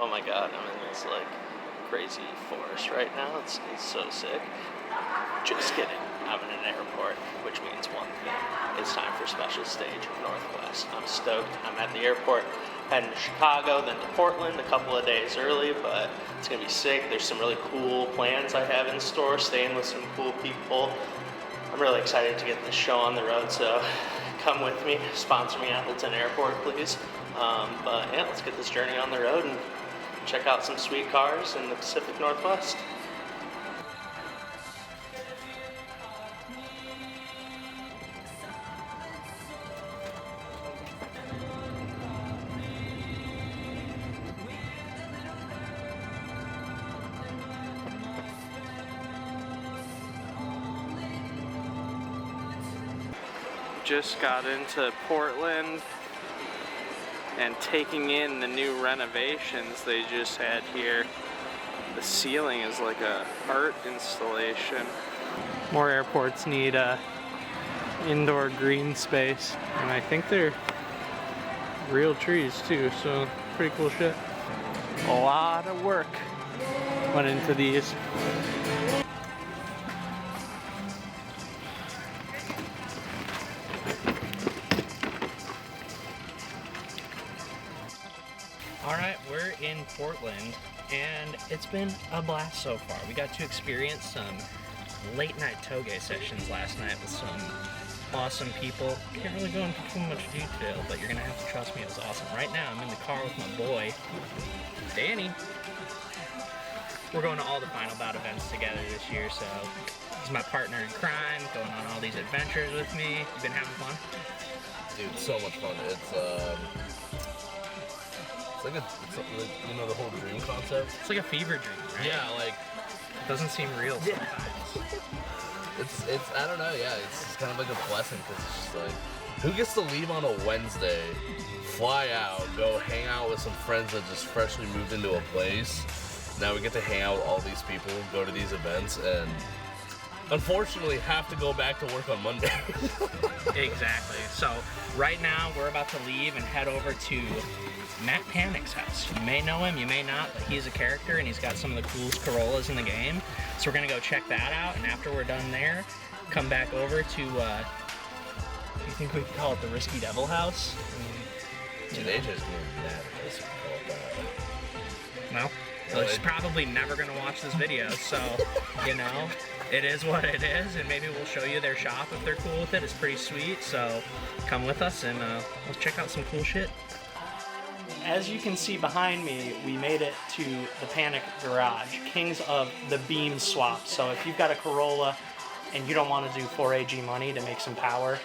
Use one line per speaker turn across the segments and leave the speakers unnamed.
Oh my god, I'm in this like crazy forest right now. It's so sick. Just kidding. I'm in an airport, which means one thing. It's time for Special Stage Northwest. I'm stoked. I'm at the airport, heading to Chicago, then to Portland a couple of days early, but it's gonna be sick. There's some really cool plans I have in store, staying with some cool people. I'm really excited to get this show on the road, so come with me. Sponsor me, Appleton Airport, please. But yeah, let's get this journey on the road and check out some sweet cars in the Pacific Northwest. Just got into Portland and taking in the new renovations they just had here. The ceiling is like a art installation. More airports need indoor green space, and I think they're real trees too, so pretty cool shit. A lot of work went into these. Alright, we're in Portland, and it's been a blast so far. We got to experience some late night toge sessions last night with some awesome people. Can't really go into too much detail, but you're gonna have to trust me, it was awesome. Right now, I'm in the car with my boy, Danny. We're going to all the Final Bout events together this year, so he's my partner in crime, going on all these adventures with me. You been having fun?
Dude, so much fun. It's like you know, the whole dream concept?
It's like a fever dream, right?
Yeah, like...
It doesn't seem real sometimes.
It's I don't know, yeah, it's kind of like a blessing, because it's just like, who gets to leave on a Wednesday, fly out, go hang out with some friends that just freshly moved into a place. Now we get to hang out with all these people, go to these events, and unfortunately have to go back to work on Monday.
Exactly. So right now we're about to leave and head over to Matt Panic's house. You may know him, you may not, but he's a character and he's got some of the coolest Corollas in the game. So we're gonna go check that out, and after we're done there, come back over to, you think we could call it the Risky Devil house?
Dude, AJ's doing that.
Well, he's probably never gonna watch this video, so, you know, it is what it is, and maybe we'll show you their shop if they're cool with it. It's pretty sweet, so come with us and let's check out some cool shit. As you can see behind me, we made it to the Panic Garage, kings of the beam swap. So if you've got a Corolla and you don't want to do 4AG money to make some power,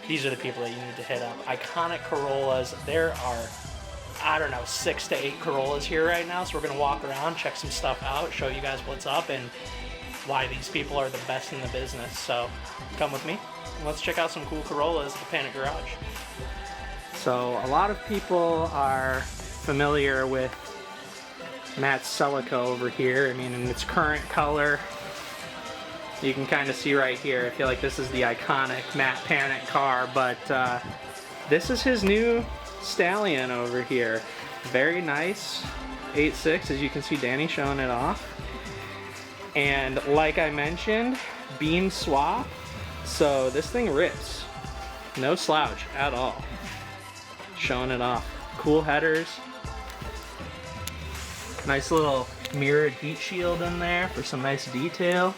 these are the people that you need to hit up. Iconic Corollas. There are, I don't know, 6 to 8 Corollas here right now, so we're going to walk around, check some stuff out, show you guys what's up and why these people are the best in the business. So come with me and let's check out some cool Corollas at the Panic Garage. So a lot of people are familiar with Matt's Celica over here. I mean, in its current color, you can kind of see right here. I feel like this is the iconic Matt Panic car, but this is his new Stallion over here. Very nice 8.6, as you can see Danny showing it off. And like I mentioned, beam swap, so this thing rips. No slouch at all. Showing it off. Cool headers. Nice little mirrored heat shield in there for some nice detail.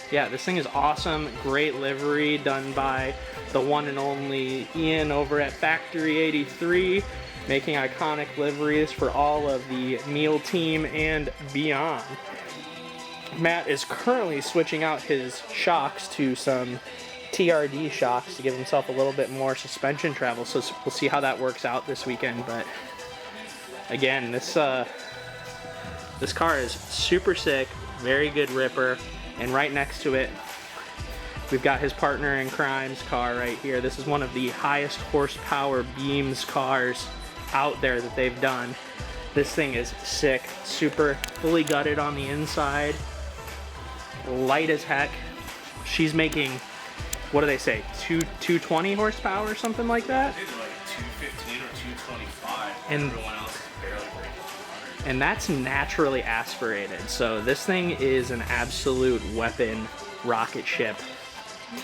Yeah, this thing is awesome. Great livery done by the one and only Ian over at Factory 83, making iconic liveries for all of the meal team and beyond. Matt is currently switching out his shocks to some TRD shocks to give himself a little bit more suspension travel, so we'll see how that works out this weekend. But again, this car is super sick, very good ripper, and right next to it we've got his partner in crime's car right here. This is one of the highest horsepower beams cars out there that they've done. This thing is sick, super fully gutted on the inside, light as heck. She's making, what do they say, 220 horsepower or something like that?
It's like 215 or 225.
And
everyone else is barely breaking.
and that's naturally aspirated. So this thing is an absolute weapon rocket ship.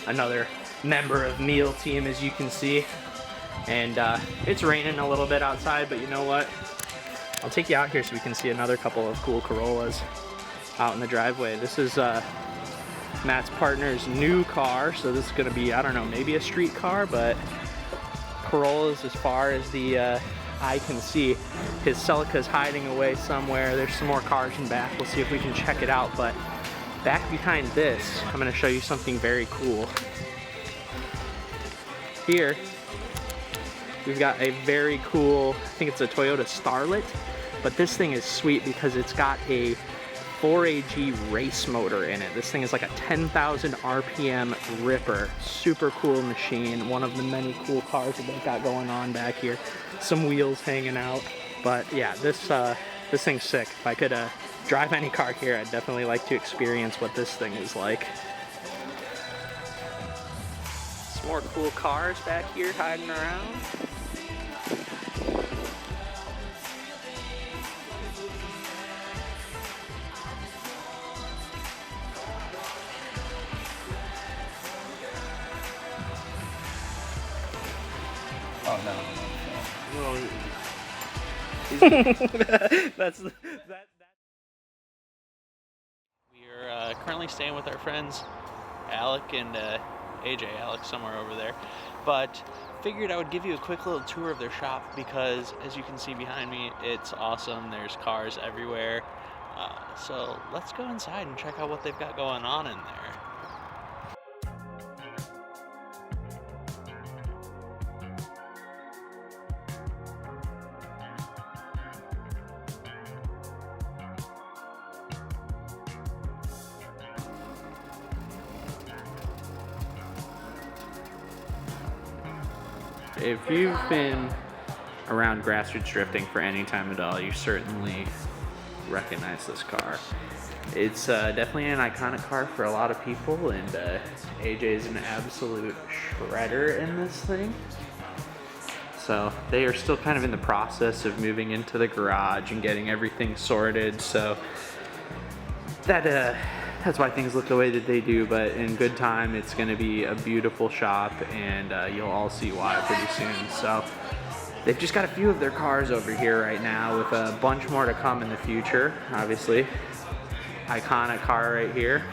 Another member of Meal Team, as you can see. And it's raining a little bit outside, but you know what? I'll take you out here so we can see another couple of cool Corollas out in the driveway. This is Matt's partner's new car, so this is gonna be, I don't know, maybe a street car, but Corollas as far as the eye can see. His Celica's hiding away somewhere. There's some more cars in back. We'll see if we can check it out, but back behind this, I'm gonna show you something very cool. Here, we've got a very cool, I think it's a Toyota Starlet, but this thing is sweet because it's got a 4AG race motor in it. This thing is like a 10,000 RPM ripper. Super cool machine. One of the many cool cars that they've got going on back here. Some wheels hanging out. But yeah, this thing's sick. If I could drive any car here, I'd definitely like to experience what this thing is like. Some more cool cars back here hiding around.
Oh no.
That's that. We are currently staying with our friends Alec and AJ. Alec's somewhere over there, but figured I would give you a quick little tour of their shop because, as you can see behind me, it's awesome. There's cars everywhere. So let's go inside and check out what they've got going on in there. If you've been around grassroots drifting for any time at all, you certainly recognize this car. It's definitely an iconic car for a lot of people, and AJ is an absolute shredder in this thing. So they are still kind of in the process of moving into the garage and getting everything sorted, so that's why things look the way that they do, but in good time, it's gonna be a beautiful shop, and you'll all see why pretty soon. So they've just got a few of their cars over here right now, with a bunch more to come in the future, obviously. Iconic car right here.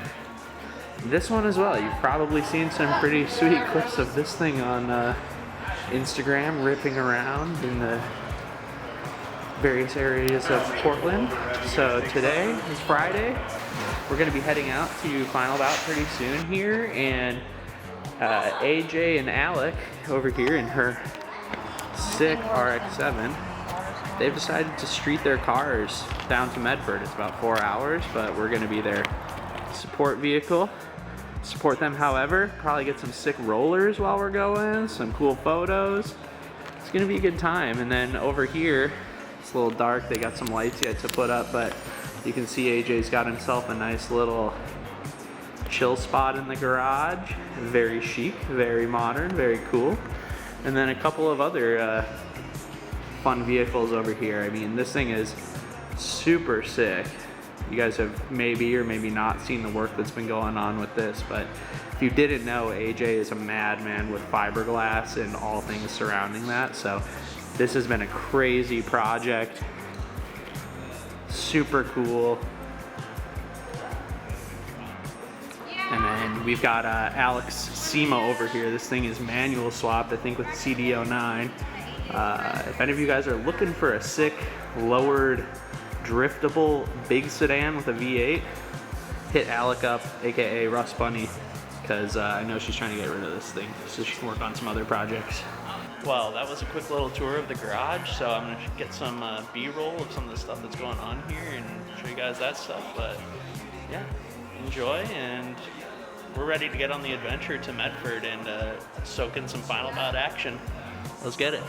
This one as well. You've probably seen some pretty sweet clips of this thing on Instagram, ripping around in the various areas of Portland. So today is Friday. We're going to be heading out to Final Bout pretty soon here, and AJ and Alec over here in her sick RX-7, they've decided to street their cars down to Medford. It's about 4 hours, but we're going to be their support vehicle. Support them, however, probably get some sick rollers while we're going, some cool photos. It's going to be a good time. And then over here, it's a little dark. They got some lights yet to put up, but you can see AJ's got himself a nice little chill spot in the garage. Very chic, very modern, very cool. And then a couple of other fun vehicles over here. I mean, this thing is super sick. You guys have maybe or maybe not seen the work that's been going on with this, but if you didn't know, AJ is a madman with fiberglass and all things surrounding that. So this has been a crazy project. Super cool. And then we've got Alex SEMA over here. This thing is manual swapped, I think, with CD09. If any of you guys are looking for a sick, lowered, driftable big sedan with a V8, hit Alec up, aka Russ Bunny, because I know she's trying to get rid of this thing so she can work on some other projects. Well, that was a quick little tour of the garage, so I'm going to get some B-roll of some of the stuff that's going on here and show you guys that stuff, but yeah, enjoy, and we're ready to get on the adventure to Medford and soak in some Final Bout action. Let's get it.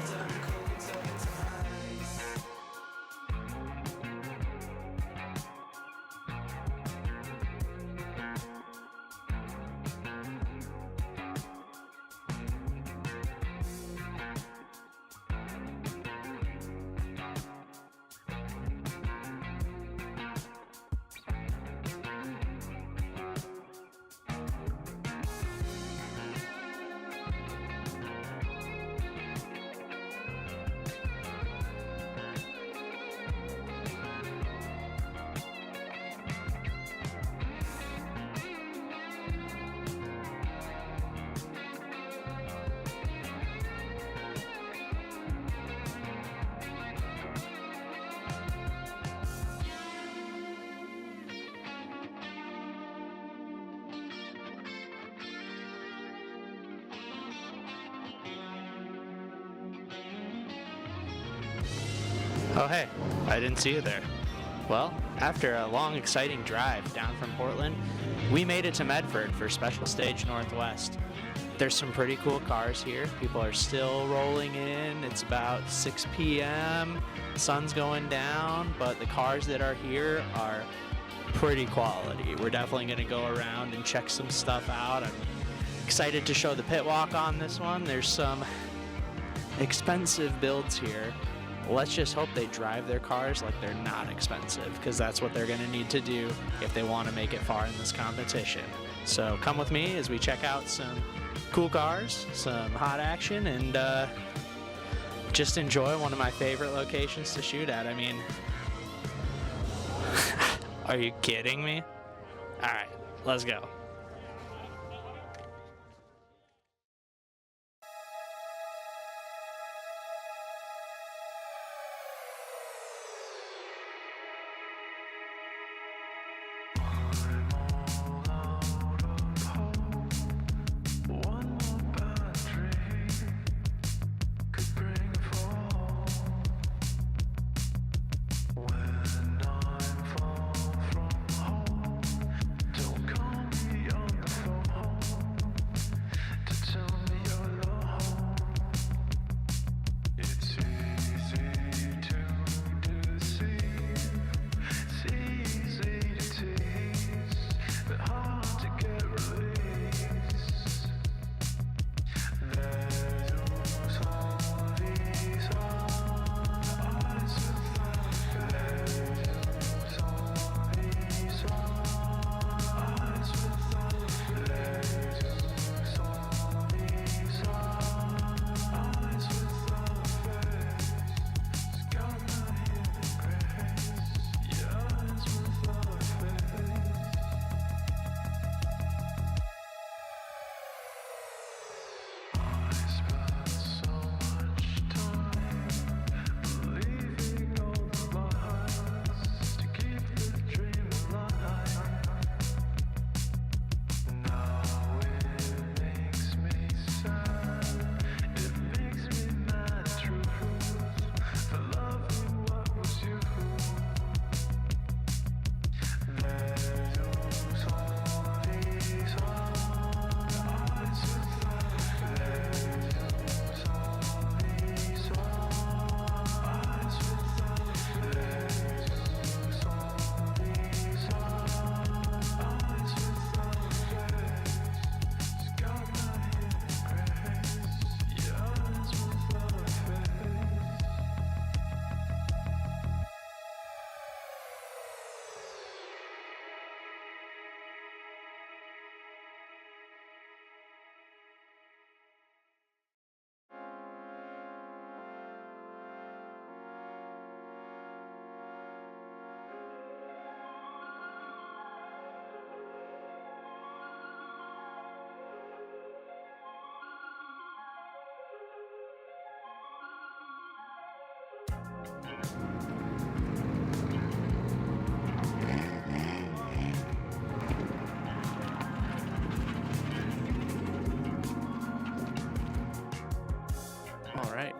Oh hey, I didn't see you there. Well, after a long, exciting drive down from Portland, we made it to Medford for Special Stage Northwest. There's some pretty cool cars here. People are still rolling in. It's about 6 p.m. Sun's going down, but the cars that are here are pretty quality. We're definitely going to go around and check some stuff out. I'm excited to show the pit walk on this one. There's some expensive builds here. Let's just hope they drive their cars like they're not expensive, because that's what they're going to need to do if they want to make it far in this competition. So come with me as we check out some cool cars, some hot action, and just enjoy one of my favorite locations to shoot at. I mean, are you kidding me? All right, let's go. Alright,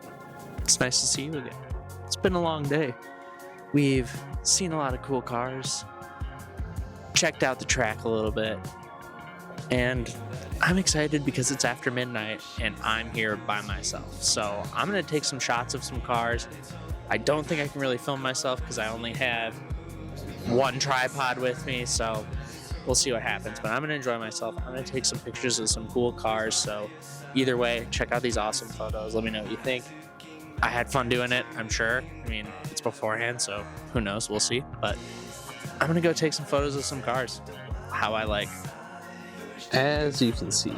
it's nice to see you again. It's been a long day. We've seen a lot of cool cars, checked out the track a little bit, and I'm excited because it's after midnight and I'm here by myself. So I'm going to take some shots of some cars. I don't think I can really film myself because I only have one tripod with me, so we'll see what happens. But I'm going to enjoy myself. I'm going to take some pictures of some cool cars. So either way, check out these awesome photos. Let me know what you think. I had fun doing it, I'm sure. I mean, it's beforehand, so who knows? We'll see. But I'm going to go take some photos of some cars, how I like. As you can see,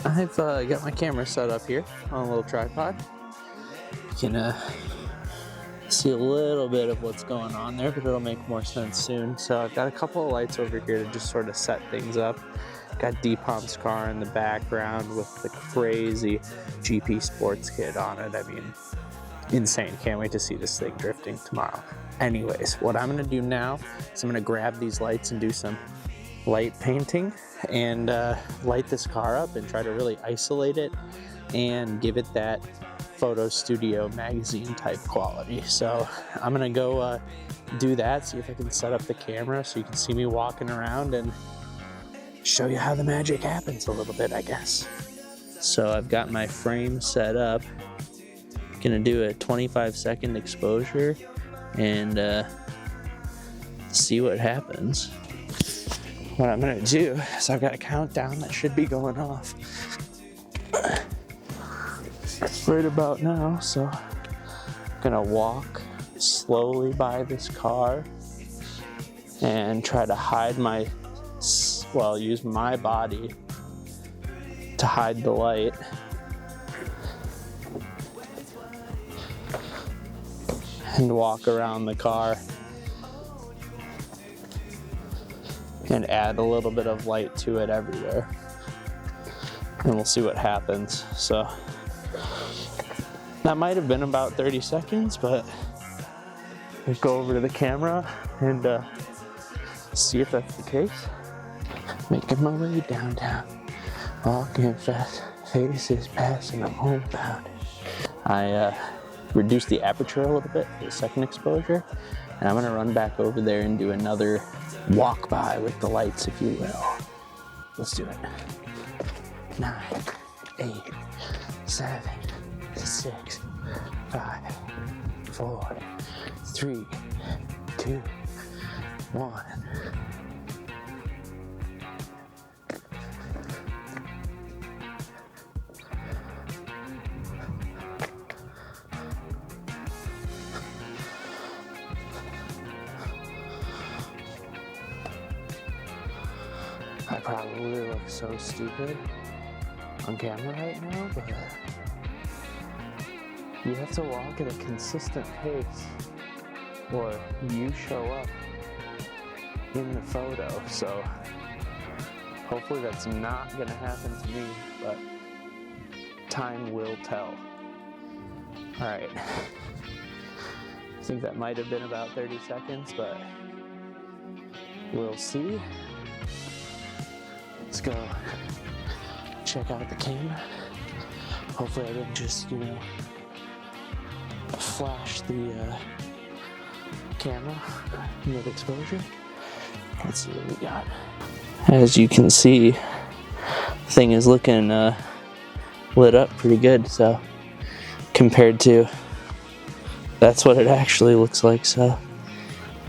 I've got my camera set up here on a little tripod. You can see a little bit of what's going on there, but it'll make more sense soon. So I've got a couple of lights over here to just sort of set things up. Got D-Pump's car in the background with the crazy GP sports kit on it. I mean, insane. Can't wait to see this thing drifting tomorrow. Anyways, what I'm gonna do now is I'm gonna grab these lights and do some light painting and light this car up and try to really isolate it and give it that
photo studio magazine type quality. So I'm gonna go do that, see if I can set up the camera so you can see me walking around and show you how the magic happens a little bit, I guess. So I've got my frame set up. Gonna do a 25-second exposure and see what happens. What I'm gonna do is I've got a countdown that should be going off right about now. So I'm gonna walk slowly by this car and try to hide use my body to hide the light. And walk around the car and add a little bit of light to it everywhere. And we'll see what happens. So that might have been about 30 seconds, but let's go over to the camera and see if that's the case. Making my way downtown, walking fast, faces passing, I'm homebound. I reduce the aperture a little bit for the second exposure, and I'm gonna run back over there and do another walk by with the lights, if you will. Let's do it. 9, 8, 7, 6, 5, 4, 3, 2, 1. I probably look so stupid on camera right now, but you have to walk at a consistent pace or you show up in the photo. So hopefully that's not gonna happen to me, but time will tell. All right, I think that might have been about 30 seconds, but we'll see. Let's go check out the camera. Hopefully I didn't just, flash the camera mid exposure. Let's see what we got. As you can see, the thing is looking lit up pretty good. So compared to, that's what it actually looks like. So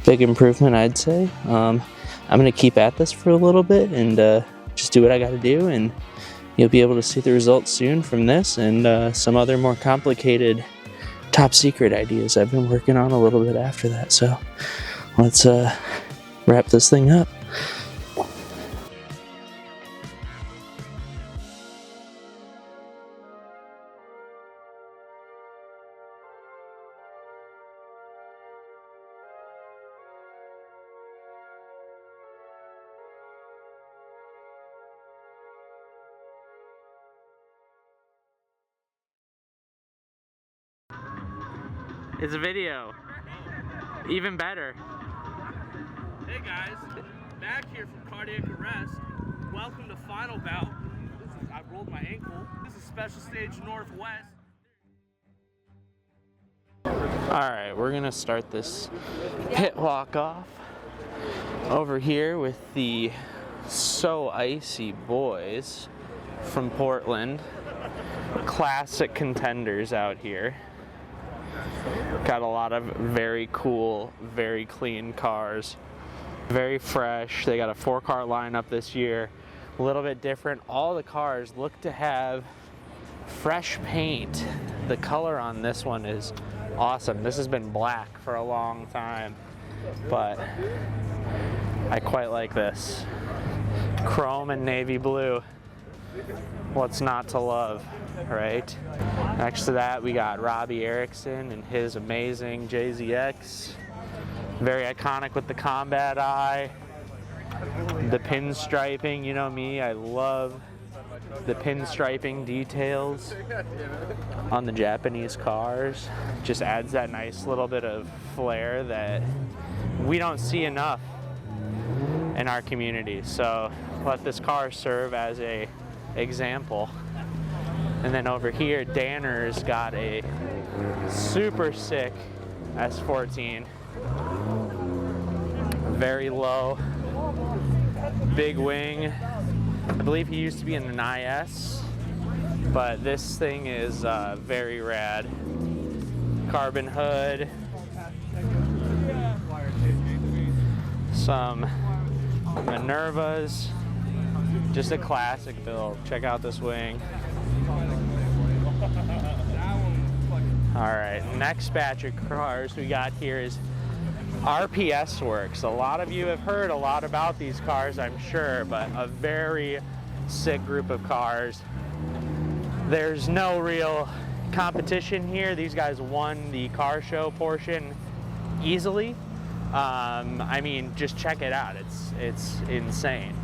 big improvement, I'd say. I'm gonna keep at this for a little bit and just do what I gotta do, and you'll be able to see the results soon from this and some other more complicated top secret ideas I've been working on a little bit after that. So let's wrap this thing up. It's a video. Even better.
Hey guys, back here from cardiac arrest. Welcome to Final Bout. I rolled my ankle. This is Special Stage Northwest.
Alright, we're gonna start this pit walk off over here with the So Icy boys from Portland. Classic contenders out here. Got a lot of very cool, very clean cars. Very fresh. They got a 4-car lineup this year. A little bit different. All the cars look to have fresh paint. The color on this one is awesome. This has been black for a long time, but I quite like this. Chrome and navy blue. What's not to love, right? Next to that, we got Robbie Erickson and his amazing JZX. Very iconic with the combat eye. The pinstriping, you know me, I love the pinstriping details on the Japanese cars. Just adds that nice little bit of flair that we don't see enough in our community. So let this car serve as a example And then over here, Danner's got a super sick S14. Very low, big wing. I believe he used to be in an IS, but this thing is very rad. Carbon hood, some Minervas, just a classic build. Check out this wing. All right, next batch of cars we got here is RPS Works. A lot of you have heard a lot about these cars, I'm sure, but a very sick group of cars. There's no real competition here. These guys won the car show portion easily. I mean, just check it out. It's insane.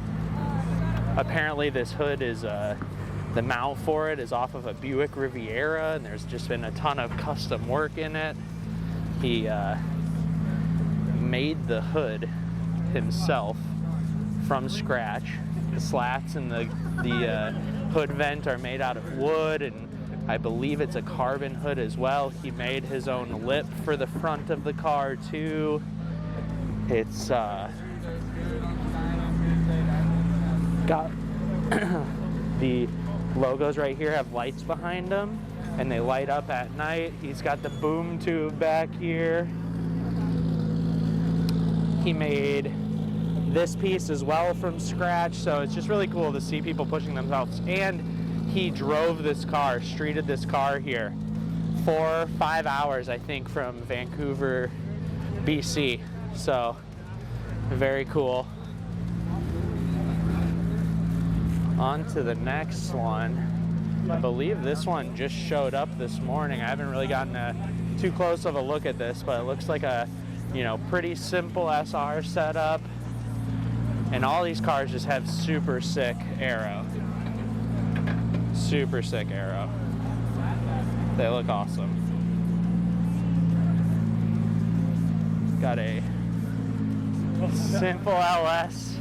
Apparently this hood is the mount for it is off of a Buick Riviera, and there's just been a ton of custom work in it. He made the hood himself from scratch. The slats and the hood vent are made out of wood, and I believe it's a carbon hood as well. He made his own lip for the front of the car too. It's got the logos right here have lights behind them, and they light up at night. He's got the boom tube back here. He made this piece as well from scratch, so it's just really cool to see people pushing themselves. And he drove this car, streeted this car here 4-5 hours, I think, from Vancouver, BC. So very cool. On to the next one. I believe this one just showed up this morning. I haven't really gotten too close of a look at this, but it looks like a, you know, pretty simple SR setup. And all these cars just have super sick aero. Super sick aero. They look awesome. Got a simple LS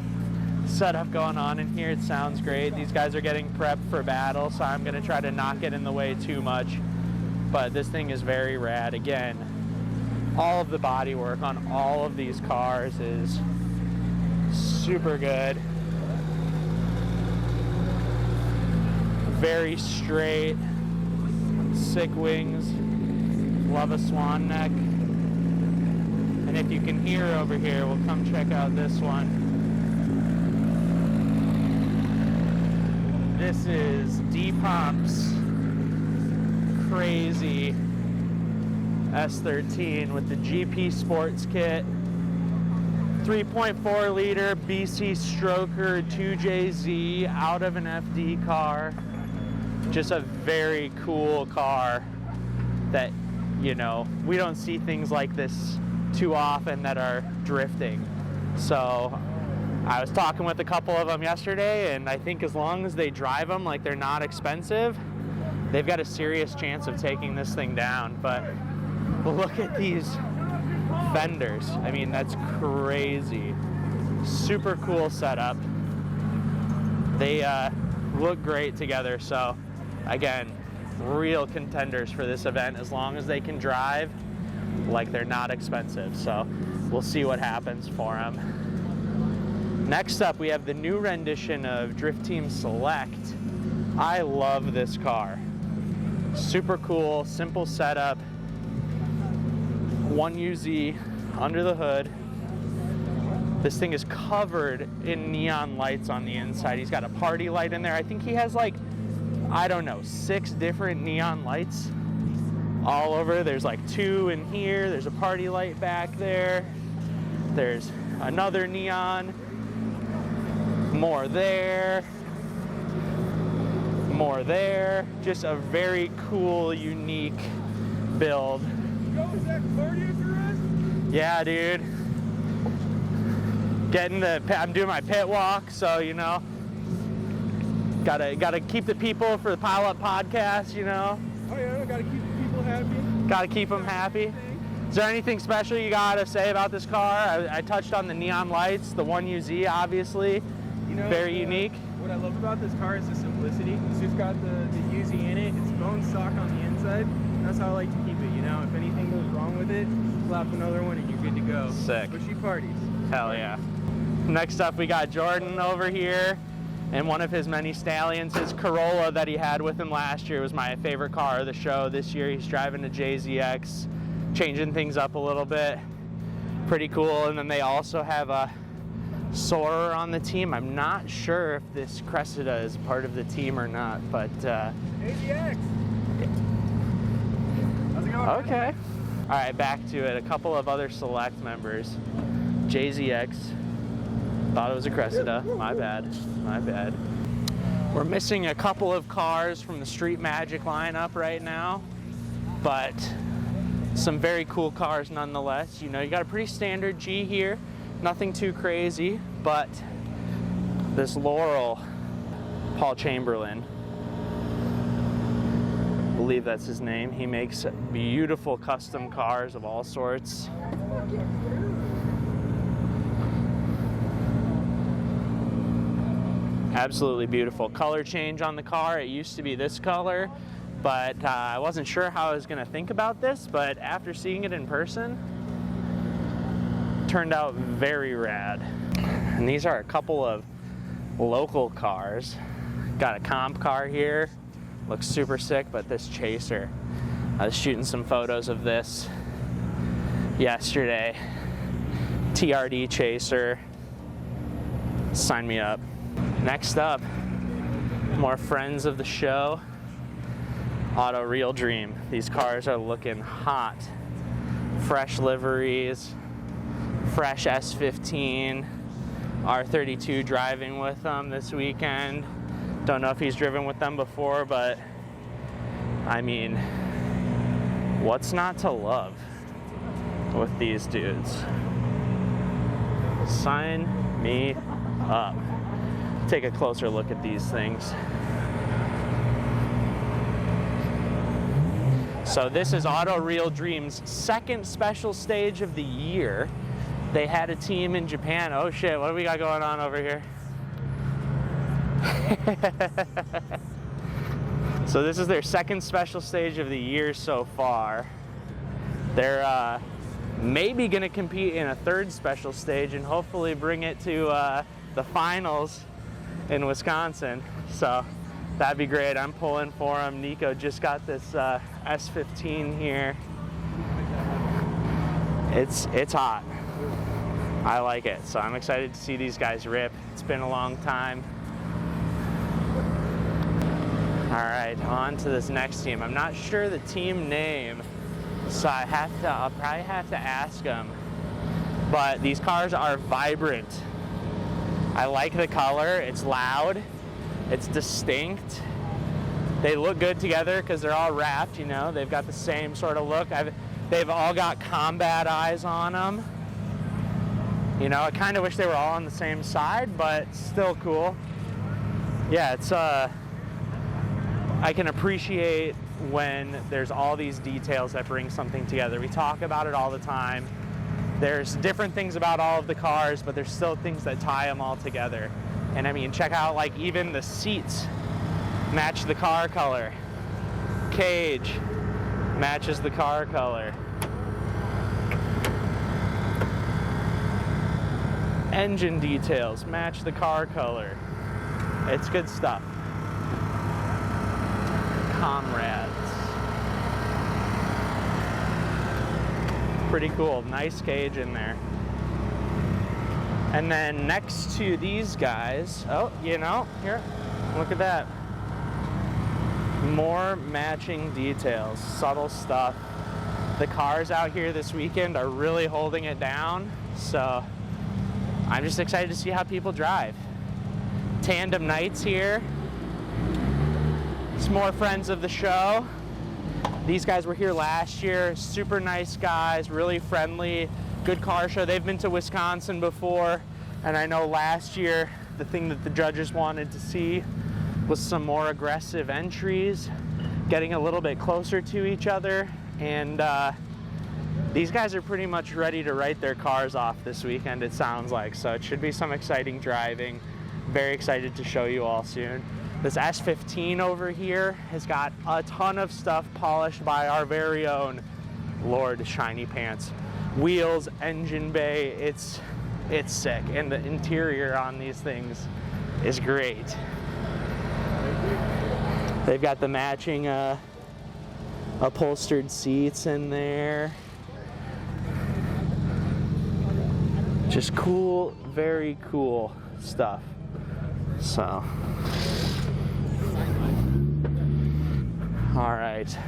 setup going on in here. It sounds great. These guys are getting prepped for battle, so I'm gonna try to not get in the way too much. But this thing is very rad. Again, all of the body work on all of these cars is super good. Very straight, sick wings. Love a swan neck. And if you can hear over here, we'll come check out this one. This is D-Pomp's crazy S13 with the GP Sports Kit. 3.4 liter BC Stroker 2JZ out of an FD car. Just a very cool car that, you know, we don't see things like this too often that are drifting. So I was talking with a couple of them yesterday, and I think as long as they drive them like they're not expensive, they've got a serious chance of taking this thing down. But look at these fenders. I mean, that's crazy. Super cool setup. They look great together. So again, real contenders for this event as long as they can drive like they're not expensive. So we'll see what happens for them. Next up, we have the new rendition of Drift Team Select. I love this car. Super cool, simple setup. 1UZ under the hood. This thing is covered in neon lights on the inside. He's got a party light in there. I think he has like, I don't know, 6 different neon lights all over. There's like 2 in here. There's a party light back there. There's another neon. More there. More there. Just a very cool, unique build.
Yo, is that cardio for us?
Yeah, dude. I'm doing my pit walk, so you know, gotta keep the people for the Pile Up podcast, you know.
Oh yeah, gotta keep the people happy.
Gotta keep them happy. Is there anything special you gotta say about this car? I touched on the neon lights, the 1UZ, obviously,
You know,
very unique.
What I love about this car is the simplicity. It's just got the crazy in it. It's bone stock on the inside. That's how I like to keep it, you know? If anything goes wrong with it, slap another one and you're good to go.
Sick.
But she parties.
Hell yeah. Next up, we got Jordan over here. And one of his many stallions, his Corolla that he had with him last year was my favorite car of the show. This year he's driving a JZX, changing things up a little bit. Pretty cool. And then they also have a Soarer on the team. I'm not sure if this Cressida is part of the team or not, but
JZX! How's it going?
okay. All right, back to it. A couple of other select members. JZX. Thought it was a Cressida. My bad. My bad. We're missing a couple of cars from the Street Magic lineup right now, but some very cool cars nonetheless. You know, you got a pretty standard G here. Nothing too crazy, but this Laurel, Paul Chamberlain, I believe that's his name. He makes beautiful custom cars of all sorts. Absolutely beautiful. Color change on the car. It used to be this color, but I wasn't sure how I was going to think about this, but after seeing it in person, turned out very rad. And these are a couple of local cars. Got a comp car here. Looks super sick, but this Chaser. I was shooting some photos of this yesterday. TRD Chaser. Sign me up. Next up, more friends of the show. Auto Real Dream. These cars are looking hot. Fresh liveries, fresh S15, R32 driving with them this weekend. Don't know if he's driven with them before, but I mean, what's not to love with these dudes? Sign me up. Take a closer look at these things. So this is Auto Real Dream's second special stage of the year. They had a team in Japan. Oh shit, what do we got going on over here? So this is their second special stage of the year so far. They're maybe gonna compete in a third special stage and hopefully bring it to the finals in Wisconsin. So that'd be great. I'm pulling for them. Nico just got this S15 here. It's hot. I like it. So I'm excited to see these guys rip. It's been a long time. All right, on to this next team. I'm not sure the team name, so I'll probably have to ask them. But these cars are vibrant. I like the color. It's loud. It's distinct. They look good together because they're all wrapped, you know. They've got the same sort of look. They've all got combat eyes on them. You know, I kind of wish they were all on the same side, but still cool. Yeah, it's I can appreciate when there's all these details that bring something together. We talk about it all the time. There's different things about all of the cars, but there's still things that tie them all together. And I mean, check out like even the seats match the car color. Cage matches the car color. Engine details match the car color. It's good stuff. Comrades. Pretty cool. Nice cage in there. And then next to these guys, oh, you know, here, look at that. More matching details, subtle stuff. The cars out here this weekend are really holding it down, so I'm just excited to see how people drive. Tandem nights here. Some more friends of the show. These guys were here last year. Super nice guys, really friendly, good car show. They've been to Wisconsin before, and I know last year the thing that the judges wanted to see was some more aggressive entries, getting a little bit closer to each other, and these guys are pretty much ready to write their cars off this weekend, it sounds like, so it should be some exciting driving. Very excited to show you all soon. This S15 over here has got a ton of stuff polished by our very own Lord Shiny Pants. Wheels, engine bay, it's sick. And the interior on these things is great. They've got the matching upholstered seats in there. Just cool, very cool stuff. So, all right,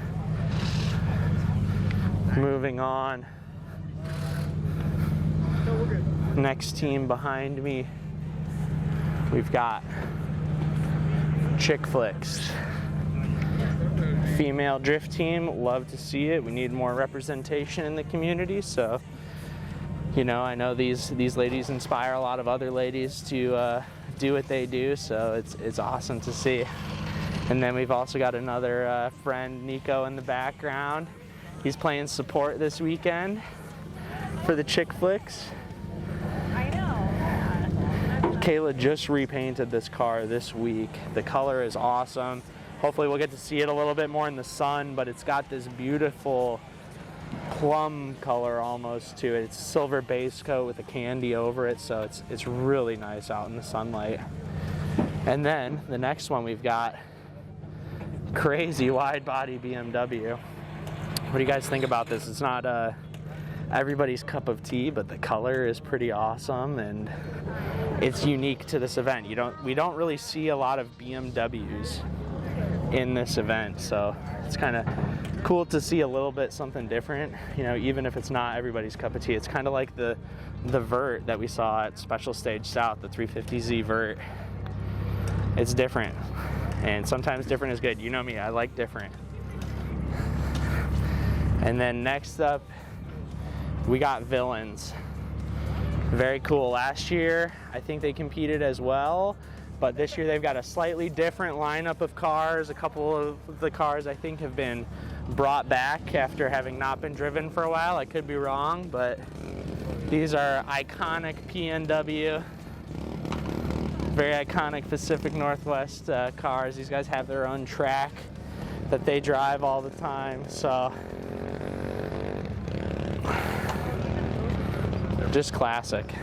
moving on. Next team behind me, we've got Chick Flicks. Female drift team, love to see it. We need more representation in the community, so you know, I know these ladies inspire a lot of other ladies to do what they do, so it's awesome to see. And then we've also got another friend, Nico, in the background. He's playing support this weekend for the Chick Flicks.
I know.
Kayla just repainted this car this week. The color is awesome. Hopefully we'll get to see it a little bit more in the sun, but it's got this beautiful plum color almost to it. It's silver base coat with a candy over it, so it's really nice out in the sunlight. And then the next one we've got crazy wide body BMW. What do you guys think about this? It's not everybody's cup of tea, but the color is pretty awesome and it's unique to this event. We don't really see a lot of BMWs in this event, so it's kind of cool to see a little bit something different, you know, even if it's not everybody's cup of tea. It's kind of like the Vert that we saw at Special Stage South, the 350Z Vert. It's different, and sometimes different is good. You know me, I like different. And then next up, we got Villains. Very cool. Last year, I think they competed as well, but this year they've got a slightly different lineup of cars. A couple of the cars I think have been brought back after having not been driven for a while. I could be wrong, but these are iconic PNW, very iconic Pacific Northwest cars. These guys have their own track that they drive all the time, so just classic.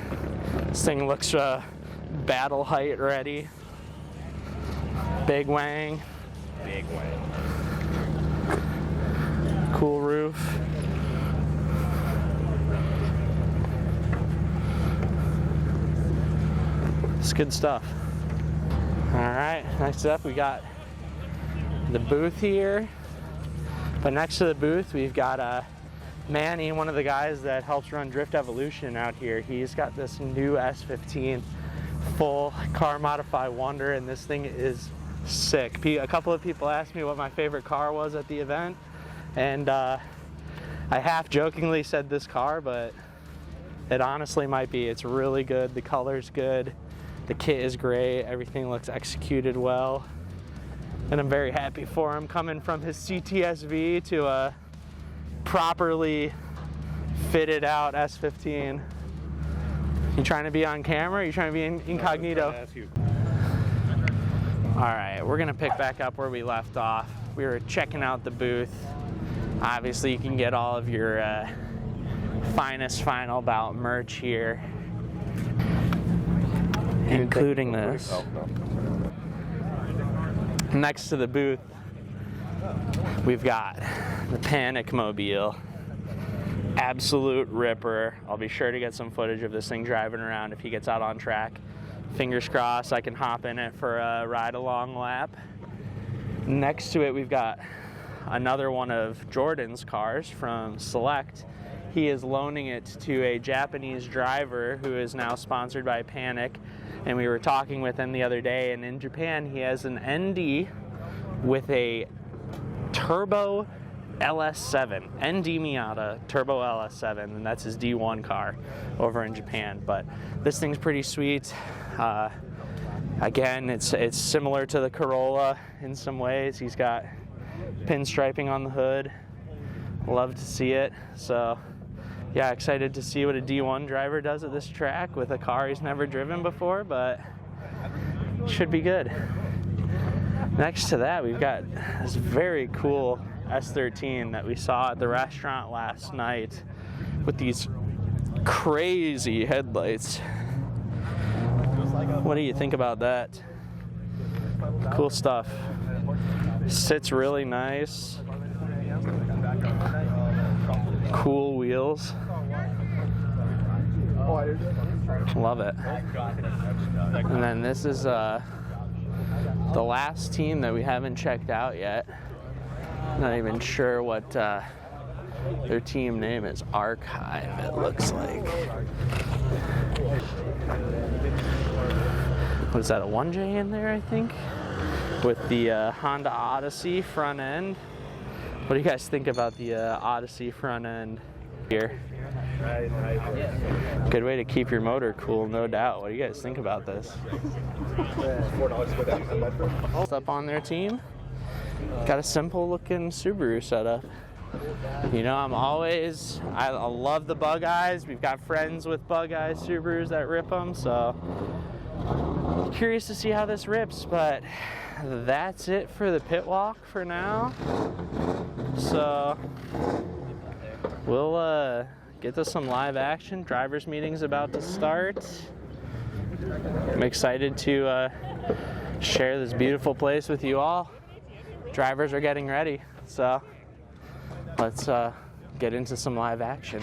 This thing looks battle height ready. Big wang.
Big way.
Cool roof. It's good stuff. All right, next up we got the booth here. But next to the booth we've got Manny, one of the guys that helps run Drift Evolution out here. He's got this new S15 full car modify wonder, and this thing is sick. A couple of people asked me what my favorite car was at the event, and I half jokingly said this car, but it honestly might be. It's really good. The color's good. The kit is great. Everything looks executed well, and I'm very happy for him, coming from his CTSV to a properly fitted out S15. You trying to be on camera? Or you trying to be incognito? All right, we're gonna pick back up where we left off. We were checking out the booth. Obviously, you can get all of your finest Final Bout merch here, including this. Next to the booth, we've got the Panic Mobile. Absolute ripper. I'll be sure to get some footage of this thing driving around if he gets out on track. Fingers crossed I can hop in it for a ride along lap. Next to it we've got another one of Jordan's cars from Select. He is loaning it to a Japanese driver who is now sponsored by Panic, and we were talking with him the other day, and in Japan he has an ND with a turbo LS7, ND Miata turbo LS7, and that's his D1 car over in Japan. But this thing's pretty sweet. Again, it's similar to the Corolla in some ways. He's got pinstriping on the hood. Love to see it. So yeah, excited to see what a D1 driver does at this track with a car he's never driven before, but should be good. Next to that, we've got this very cool S13 that we saw at the restaurant last night with these crazy headlights. What do you think about that? Cool stuff. Sits really nice. Cool wheels. Love it. And then this is the last team that we haven't checked out yet. Not even sure what their team name is. Archive, it looks like. What is that, a 1J in there, I think? With the Honda Odyssey front end. What do you guys think about the Odyssey front end here? Good way to keep your motor cool, no doubt. What do you guys think about this? $4 up on their team. Got a simple looking Subaru setup. You know, I love the Bug Eyes. We've got friends with Bug Eyes Subarus that rip them, so curious to see how this rips, but that's it for the pit walk for now. So we'll get to some live action. Drivers meeting's about to start. I'm excited to share this beautiful place with you all. Drivers are getting ready, so let's get into some live action.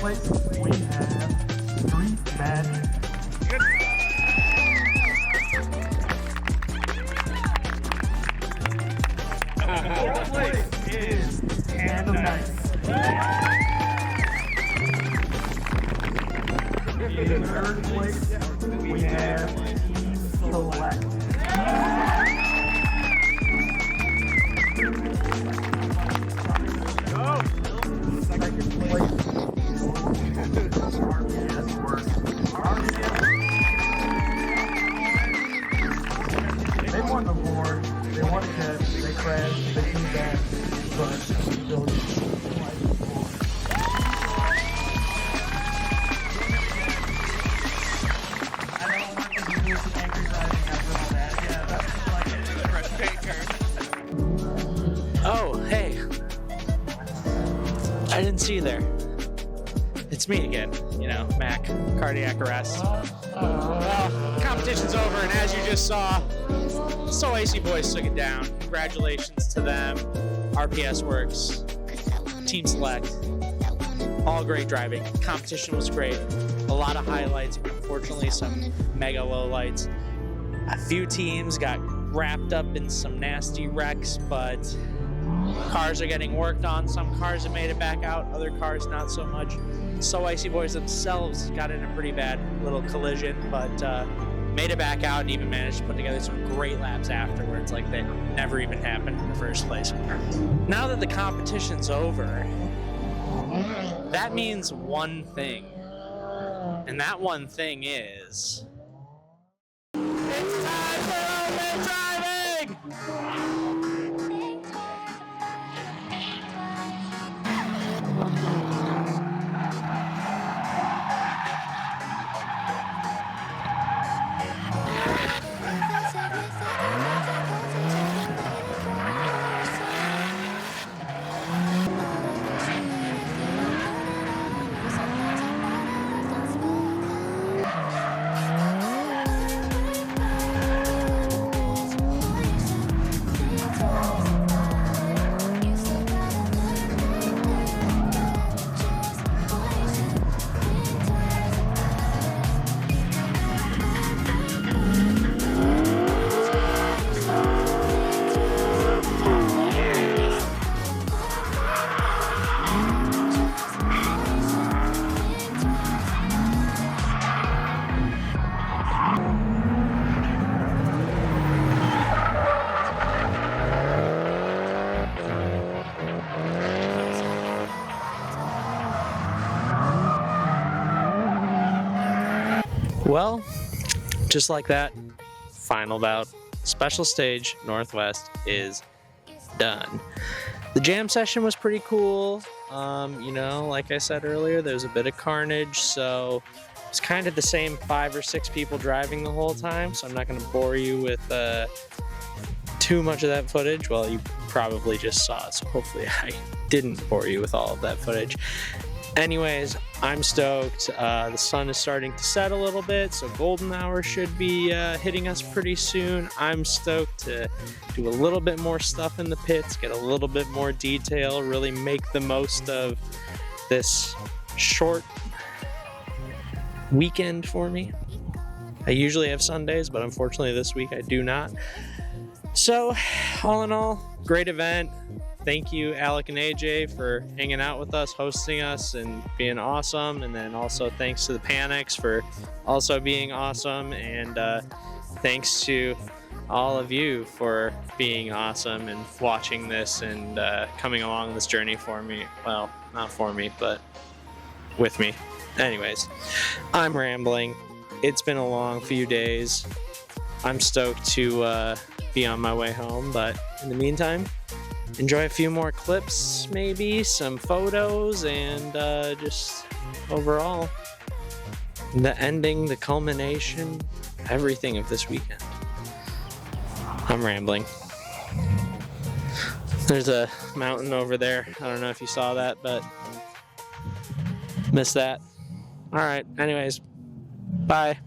place, we have Street Magic. Fourth place is Tandem Nice. In third place, we have Team Select. Second place, RPS Works. They won the board, they won the test, they crashed, they came back, but still.
Oh, hey. I didn't see you there. It's me again, you know, Mac, cardiac arrest. Well, competition's over, and as you just saw, So Icy Boys took it down. Congratulations to them. RPS Works, Team Select, all great driving. Competition was great. A lot of highlights, unfortunately some mega lowlights. A few teams got wrapped up in some nasty wrecks, but cars are getting worked on. Some cars have made it back out, other cars not so much. So Icy Boys themselves got in a pretty bad little collision, but made it back out and even managed to put together some great laps afterwards, like that never even happened in the first place. Now that the competition's over, that means one thing, and that one thing is it's time for open driving! Well, just like that, Final Bout, Special Stage Northwest is done. The jam session was pretty cool. You know, like I said earlier, there was a bit of carnage, so it's kind of the same 5 or 6 people driving the whole time, so I'm not going to bore you with too much of that footage. Well, you probably just saw it, so hopefully I didn't bore you with all of that footage. Anyways, I'm stoked. The sun is starting to set a little bit, so golden hour should be hitting us pretty soon. I'm stoked to do a little bit more stuff in the pits, get a little bit more detail, really make the most of this short weekend for me. I usually have Sundays, but unfortunately this week I do not. So, all in all, great event. Thank you, Alec and AJ, for hanging out with us, hosting us, and being awesome. And then also thanks to the Panics for also being awesome. And thanks to all of you for being awesome and watching this and coming along this journey for me. Well, not for me, but with me. Anyways, I'm rambling. It's been a long few days. I'm stoked to be on my way home, but in the meantime, enjoy a few more clips, maybe some photos, and just overall the ending, the culmination, everything of this weekend. I'm rambling. There's a mountain over there. I don't know if you saw that, but missed that. All right, anyways, bye.